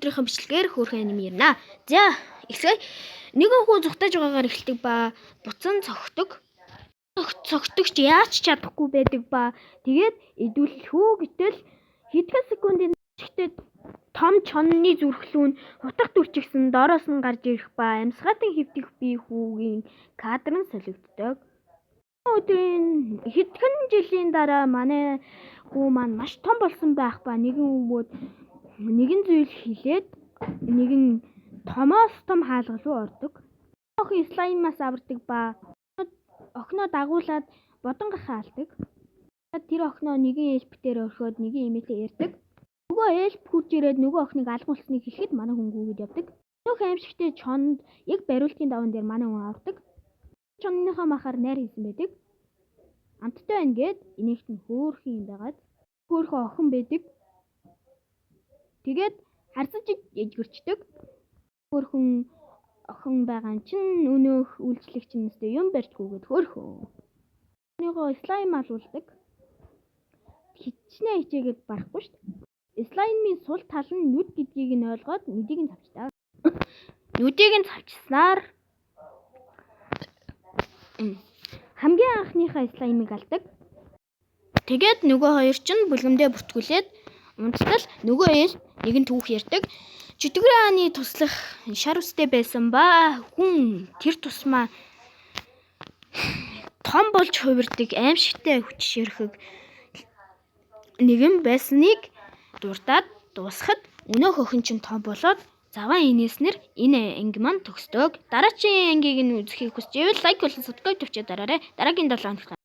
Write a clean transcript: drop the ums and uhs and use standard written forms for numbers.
өнөөдрийнхөө бичлэгээр хөөрхөн аним ярина. За, эхлэе. Нэгэн хүү зүгтаж байгаагаар эхэлдэг ба буцан цогтөг. Цогтөгч яаж чадахгүй байдаг ба тэгээд идүүлэх үү гэтэл хэдхэн секундын чигтээ том чонны зүрхлүүн хутга дүрчигсэн доороос нь гарч ирэх ба амьсгатын хэвтэх бие хүүгийн кадр нь солигддог. Өдрийн хэдхэн жилийн дараа манай хүү маань маш том болсон байх ба нэгэн зүйл хэлээд нэгэн томоос том хаалга руу ордог. Охин слаймаас авардаг ба охиноо дагуулад бодон гарахаа алдаг. Тэр охиноо нэгэн эльфтээр орхиод нэгэн эмээтэй ярьдаг. Нөгөө эльф хурж ирээд нөгөө охиныг алга болсныг хэлэхэд манай хүн гүгээд явдаг. Нөх аимшигтэй чонд яг бариултын даван дээр манай хүн авдаг. Чонныхоо махаар найр хийсэн байдаг. Амттай байна гэд инээхт нь хөөрхөн юм байгаад хөөрхөн охин байдаг. Тэгээд харсаж эжгэрчдэг. Хөөрхөн охин байгаа чинь өнөөх үйлчлэгч нэстэ юм барьдгүйгээд хөөрхөн. Өнөөгөө слайм алуулдаг. Хичнээн хичээгээд барахгүй шүү дээ. Слаймын сул тал нь нүд гэдгийг нь ойлгоод нүдийг нь цавчдаг. Нүдийг нь цавчснаар хамгийн анхныхаа слаймыг алдаг. Тэгээд нөгөө хоёр чинь бүлгэмдээ бүртгүүлээд унттал нөгөө ээлж нэгэн түүх ярьдаг. Чөтгөрийн хааны туслах шар үстэй байсан ба хүн тэр тусмаа том болж хувирдаг аимшигтай хүч ширхэг нэгэн байсныг дурдаад дуусахад өнөөх охин чинь том болоод заван инээснэр энэ анги маань төгсдөг. Дараагийн ангийг нь үзэхийг хүсч байвал лайк болон subscribe тавьчаа дараарай. Дараагийн 7 хоногт